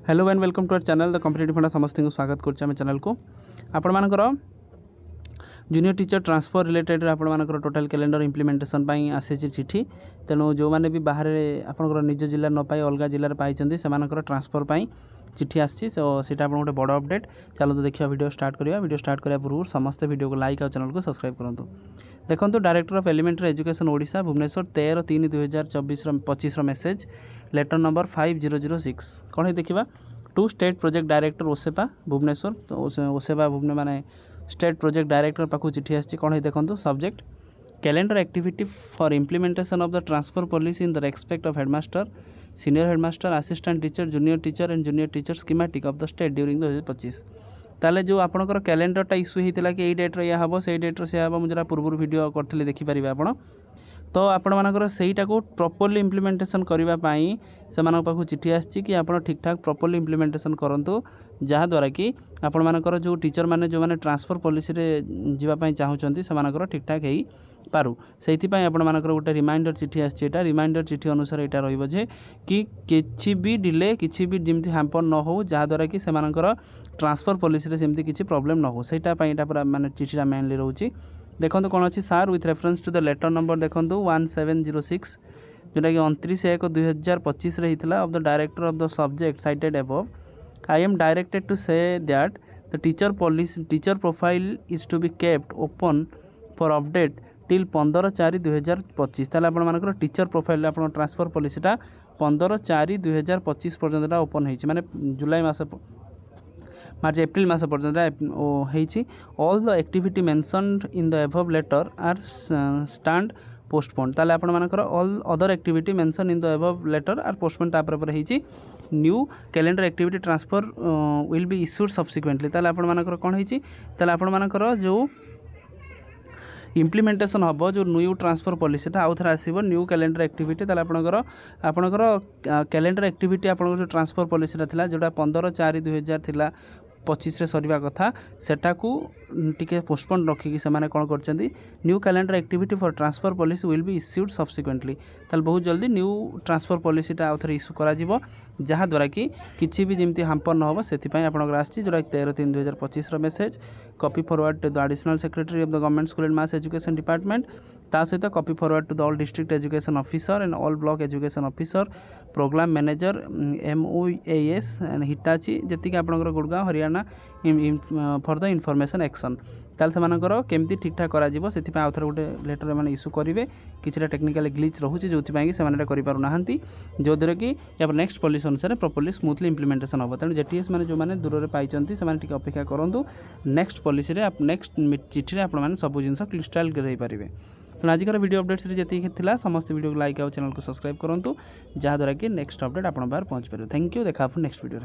Hello and welcome to our channel the competitive funda समस्त को स्वागत कर चैनल को आपण मानकर जूनियर टीचर ट्रांसफर रिलेटेड आपण मानकर टोटल कैलेंडर इंप्लीमेंटेशन पाई आसी चिठी तेणु जो मैंने भी बाहर आपंकर निज जिले न पाई अलग जिले पाई से ट्रांसफर पाई चिठी आसी सीटा आप गोटे बड़ अपडेट चलो देखिए वीडियो स्टार्ट करिया वीडियो स्टार्ट करिया पूर्व समस्त वीडियो को लाइक और चैनल को सब्सक्राइब करूँ। देखो director of elementary education Odisha Bhubaneswar 13/3/2024 message letter number 5006 कौन है देखा to state project director OSEPA Bhubaneswar तो ओसेपा भुवने माने स्टेट प्रोजेक्ट डायरेक्टर पाखु चिठी आसी कौन है देखो subject calendar activity for implementation of the transfer policy in the respect of headmaster senior headmaster assistant teacher junior teacher and junior teacher schematic of the state during 2025 ताले जो आपनकर कैलेंडरटा issue होता कि डेट्रे यह हम से डेट्रे से हम मुझे पूर्व वीडियो करते देखिपारे आप तो आपण मानकर सेटा को प्रॉपर्ली इम्प्लीमेंटेशन करने से पाखु चिठी आसी कि आप ठीक ठाक प्रॉपर्ली इम्प्लीमेंटेशन करूँ जहाँद्वारा कि आपण मानकर जो टीचर मैंने जो मैंने ट्रांसफर पॉलिसी रे जीवाई चाहूँगी से ठीक ठाक हो पारू से आपण मानकर गोटे रिमाइंडर चिठी आसी रिमाइंडर चिठी अनुसार यहाँ रही कि किसी भी डिले किसी भी जमी हैम्पर न हो जहाँद्वारा कि से ट्रांसफर पॉलिसी रे सेमती किसी प्रॉब्लम न हो सेटा पूरा माने चिठीटा मेनली रोचे देखो कौन अच्छी सार with reference to the letter number देखो 1706 जोटा कि 29/1/2025 होता of the director of the subject cited above I am directed to say that the teacher profile is to be kept open for update till 15/4/2025 ताले आपण मानकर teacher profile आप transfer पॉलिसीटा 15/4/2025 पर्यंत ओपन होती माने जुलाई मास मार्च एप्रिल मास पर्यंत all the activity mentioned in the above letter are stand postpone ताले आपण मानकर all other activity mention in the above letter are postpone तापर new calendar activity transfer will be issued subsequently ताले आपण मानकर कोन होईची ताले आपण मानकर जो इम्प्लीमेंटेशन हम जो न्यू ट्रांसफर पॉलिसी आउ थे आसो न्यू कैलेंडर एक्टिविटी ताले आपणकर कैलेंडर एक्टिविटी आप जो ट्रांसफर पॉलिसी था जोटा 15/4/2025 सरवा कथा सेटा को टिके पोस्टपोन रखिकी से कौन कर new calendar activity for transfer policy will be issued subsequently ताल बहुत जल्दी न्यू ट्रांसफर पॉलिसीटा आउ थे इश्यू करा जहाँद्वारा कि किसी भी जमी हाम्पर न हो से आपंकर आसी जोटा 13/3/2025 message copy forward to the additional secretary of the government school and mass education department ता सहित copy forward to the all district education officer and all block education officer program manager MOAS and Hitachi जी आपंकर Gurgaon Haryana for the information action ताल से केमती ठीक ठाक करा से आउ थे गोटे लेटर मैंने इश्यू करेंगे किसी टेक्निकल ग्लिच रोचे जो करना जो द्वारा कि या नेक्स्ट पॉलिसी अनुसार प्रॉपर्ली स्मूथली इम्प्लीमेंटेशन हम तेणु जेटीएस मैंने जो मैंने दूर में पाई से अपेक्षा करूँ नेक्स्ट पॉलिसी रे नेक्स्ट चिठी आप सब जिन क्लिस्टाइल पारे तो आजिकार वीडियो अपडेट्स जी समस्त वीडियो को लाइक और चैनल को सब्सक्राइब करूँ जहाँद्वारा कि नेक्स्ट अपडेट आप पहुँच पारे। थैंक यू देखा नेक्स्ट वीडियो।